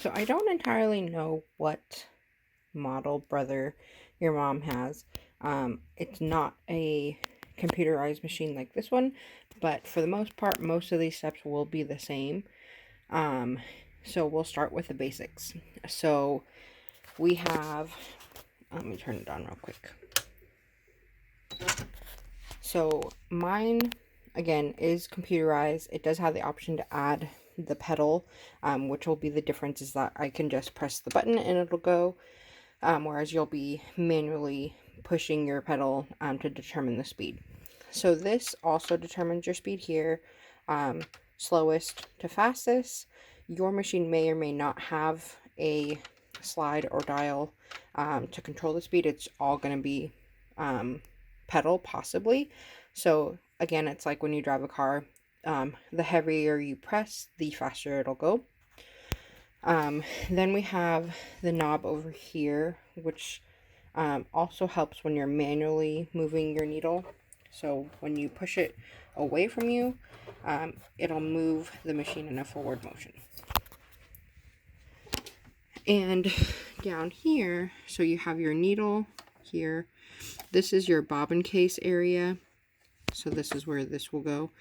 So I don't entirely know what model brother your mom has. It's not a computerized machine like this one, but for the most part, most of these steps will be the same. Um, so we'll start with the basics. So we have, let me turn it on real quick. So mine, again, is computerized. It does have the option to add the pedal, which will be the difference is that I can just press the button and it'll go, whereas you'll be manually pushing your pedal to determine the speed. So this also determines your speed here, slowest to fastest. Your machine may or may not have a slide or dial to control the speed. It's all going to be pedal possibly. So again, it's like when you drive a car, the heavier you press, the faster it'll go. Then we have the knob over here, which also helps when you're manually moving your needle. So when you push it away from you, it'll move the machine in a forward motion. And down here, so you have your needle here. This is your bobbin case area. So this is where this will go.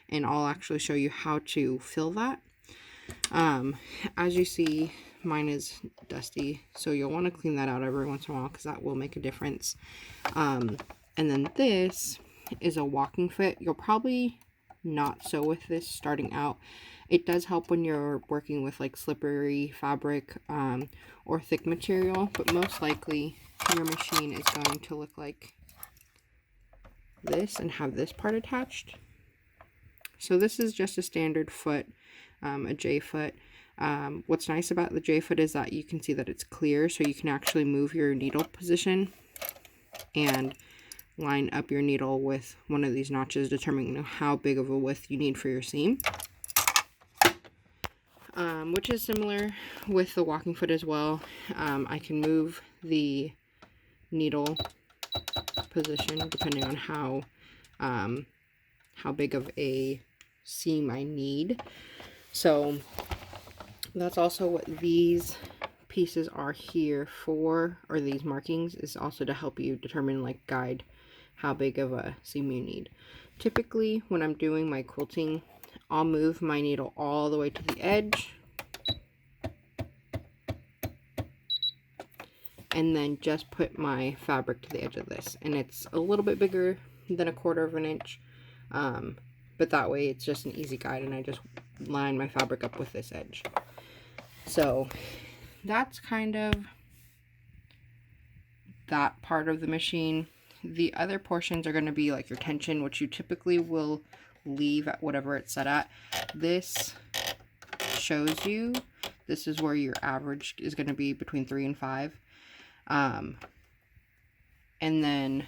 And I'll actually show you how to fill that. As you see, mine is dusty, so you'll want to clean that out every once in a while because that will make a difference. And then this is a walking foot. You'll probably not sew with this starting out. It does help when you're working with like slippery fabric or thick material, but most likely your machine is going to look like this and have this part attached. So this is just a standard foot, a J foot. What's nice about the J foot is that you can see that it's clear, so you can actually move your needle position and line up your needle with one of these notches, determining how big of a width you need for your seam. Which is similar with the walking foot as well. I can move the needle position depending on how big of a seam I need. So that's also what these pieces are here for, or these markings is also to help you determine, like, guide how big of a seam you need. Typically when I'm doing my quilting, I'll move my needle all the way to the edge and then just put my fabric to the edge of this, and it's a little bit bigger than 1/4 of an inch, but that way it's just an easy guide, and I just line my fabric up with this edge. So that's kind of that part of the machine. The other portions are going to be like your tension, which you typically will leave at whatever it's set at. This shows you this is where your average is going to be between 3 and 5. And then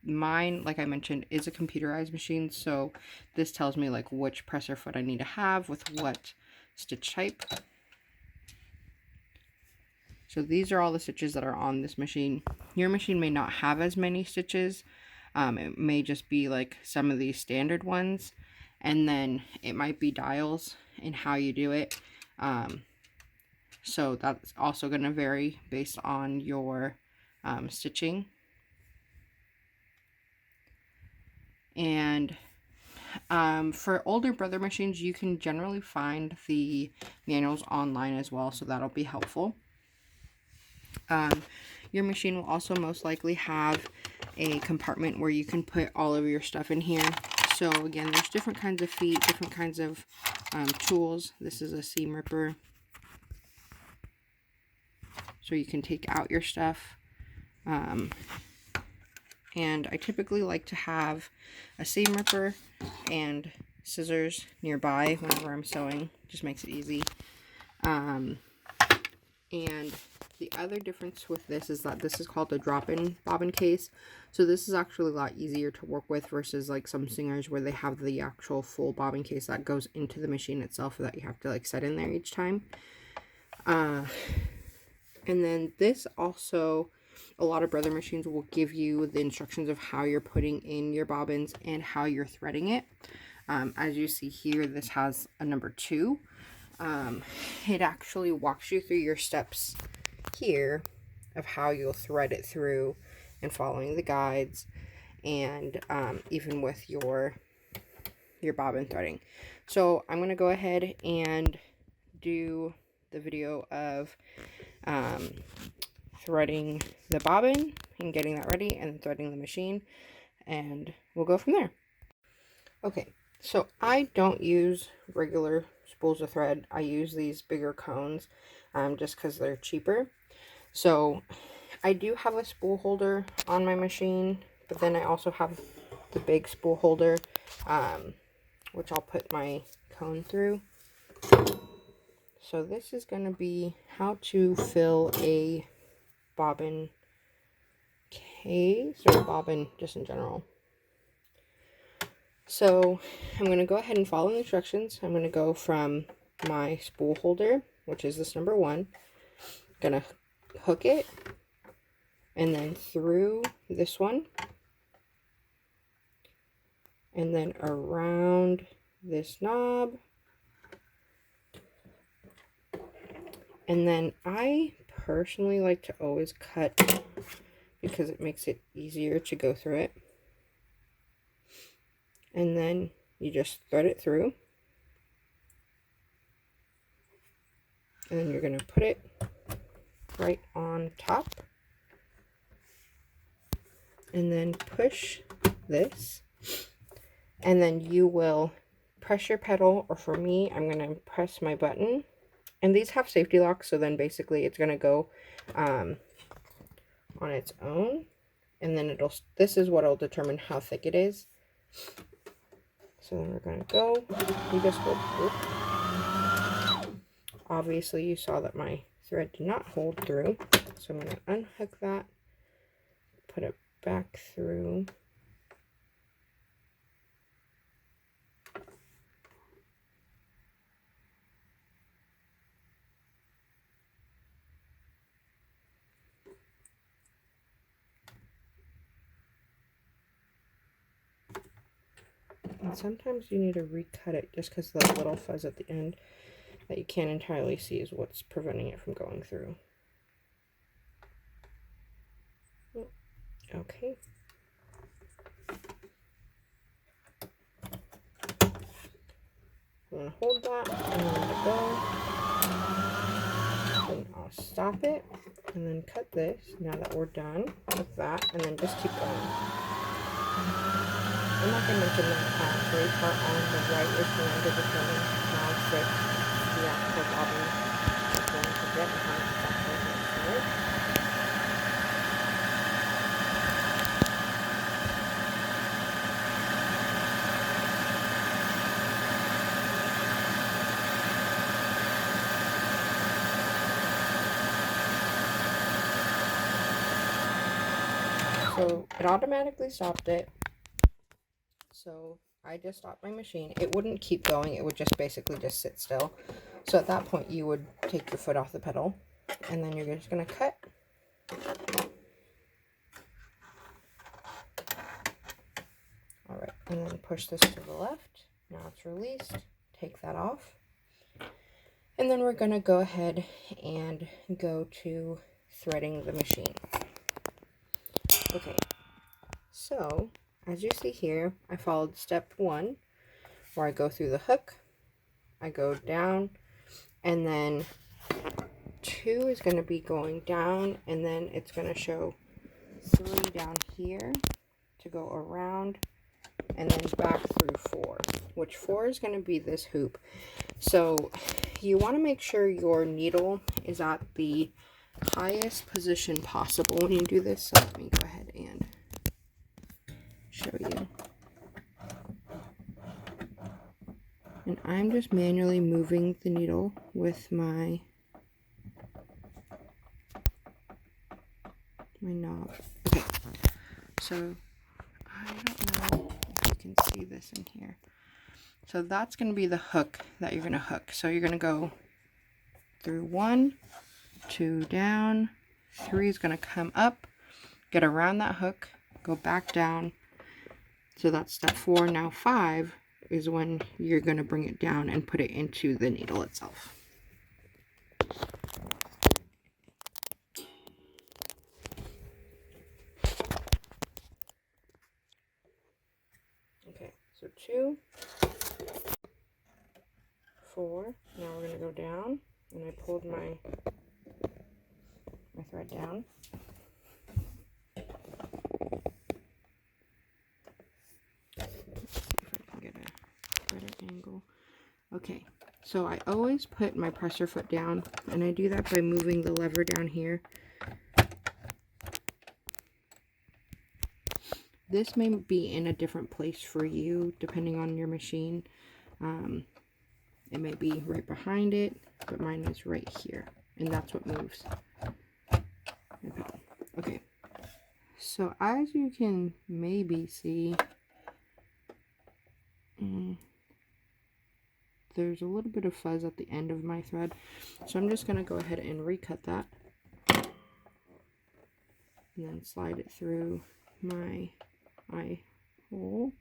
mine, like I mentioned, is a computerized machine, so this tells me like which presser foot I need to have with what stitch type. So these are all the stitches that are on this machine. Your machine may not have as many stitches. It may just be like some of these standard ones, and then it might be dials in how you do it. So that's also going to vary based on your stitching. And for older brother machines, you can generally find the manuals online as well, so that'll be helpful. Your machine will also most likely have a compartment where you can put all of your stuff in here. So again, there's different kinds of feet, different kinds of tools. This is a seam ripper, so you can take out your stuff. And I typically like to have a seam ripper and scissors nearby whenever I'm sewing. Just makes it easy. And the other difference with this is that this is called a drop-in bobbin case. So this is actually a lot easier to work with versus like some singers where they have the actual full bobbin case that goes into the machine itself that you have to like set in there each time. And then this also, a lot of brother machines will give you the instructions of how you're putting in your bobbins and how you're threading it. As you see here, this has a number 2. it actually walks you through your steps here of how you'll thread it through and following the guides, and even with your bobbin threading. So I'm going to go ahead and do the video of threading the bobbin and getting that ready and threading the machine, and we'll go from there. Okay, so I don't use regular spools of thread. I use these bigger cones just because they're cheaper. So I do have a spool holder on my machine, but then I also have the big spool holder, which I'll put my cone through. So this is going to be how to fill a bobbin case, or bobbin just in general. So I'm going to go ahead and follow the instructions. I'm going to go from my spool holder, which is this number 1, going to hook it, and then through this one, and then around this knob, and then I personally like to always cut because it makes it easier to go through it. And then you just thread it through, and then you're going to put it right on top, and then push this, and then you will press your pedal, or for me, I'm going to press my button. And these have safety locks, so then basically it's going to go on its own, and then this is what will determine how thick it is. So then we're going to go, you just hold through. Obviously you saw that my thread did not hold through, so I'm going to unhook that, put it back through. And sometimes you need to recut it just because the little fuzz at the end that you can't entirely see is what's preventing it from going through. Okay. I'm going to hold that and then let it go. Then I'll stop it and then cut this now that we're done with that, and then just keep going. I'm not going to mention that gray part on the right is going to determine how thick the actual bobbin is going to get and how it's actually going to serve. So it automatically stopped it. So I just stopped my machine. It wouldn't keep going. It would just basically just sit still. So at that point, you would take your foot off the pedal, and then you're just going to cut. All right, and then push this to the left. Now it's released. Take that off. And then we're going to go ahead and go to threading the machine. Okay, so as you see here, I followed step 1, where I go through the hook, I go down, and then 2 is going to be going down, and then it's going to show 3 down here to go around, and then back through 4, which 4 is going to be this hoop. So you want to make sure your needle is at the highest position possible when you do this. So let me go ahead and show you. And I'm just manually moving the needle with my knob. Okay, so I don't know if you can see this in here. So that's going to be the hook that you're going to hook. So you're going to go through 1, 2 down, 3 is going to come up, get around that hook, go back down. So that's step 4. Now 5 is when you're going to bring it down and put it into the needle itself. Okay, so 2, 4. Now we're going to go down, and I pulled my thread down. Let's see if I can get a better angle. Okay, so I always put my presser foot down, and I do that by moving the lever down here. This may be in a different place for you, depending on your machine. It may be right behind it, but mine is right here, and that's what moves my pedal. Okay, so as you can maybe see, there's a little bit of fuzz at the end of my thread, so I'm just going to go ahead and recut that, and then slide it through my eye hole.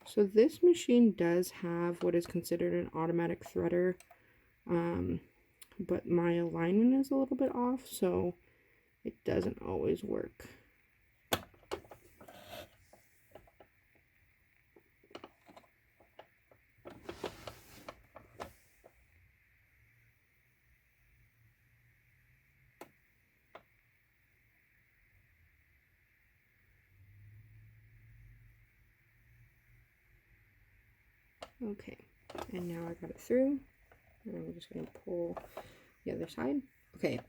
So this machine does have what is considered an automatic threader, but my alignment is a little bit off, so it doesn't always work. Okay, and now I got it through, and I'm just going to pull the other side. Okay,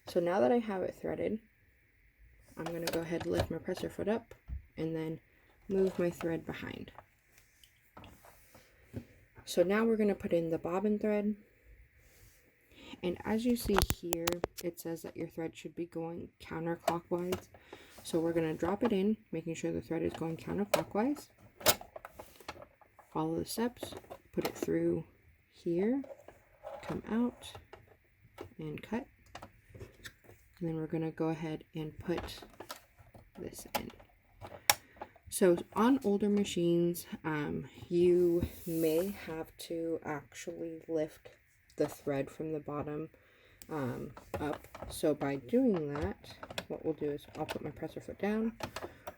so now that I have it threaded, I'm going to go ahead and lift my presser foot up, and then move my thread behind. So now we're going to put in the bobbin thread, and as you see here, it says that your thread should be going counterclockwise. So we're going to drop it in, making sure the thread is going counterclockwise. Follow the steps, put it through here, come out, and cut. And then we're going to go ahead and put this in. So on older machines, you may have to actually lift the thread from the bottom up. So by doing that, what we'll do is I'll put my presser foot down,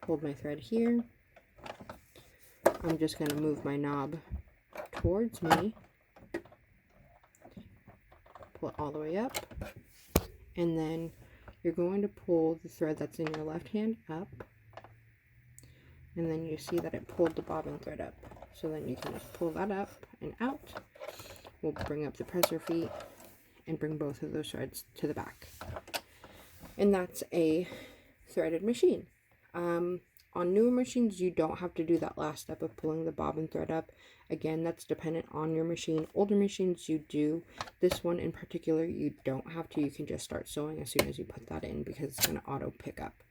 hold my thread here. I'm just going to move my knob towards me, pull it all the way up, and then you're going to pull the thread that's in your left hand up, and then you see that it pulled the bobbin thread up. So then you can just pull that up and out. We'll bring up the presser feet and bring both of those threads to the back. And that's a threaded machine. On newer machines, you don't have to do that last step of pulling the bobbin thread up. Again, that's dependent on your machine. Older machines, you do. This one in particular, you don't have to. You can just start sewing as soon as you put that in because it's going to auto pick up.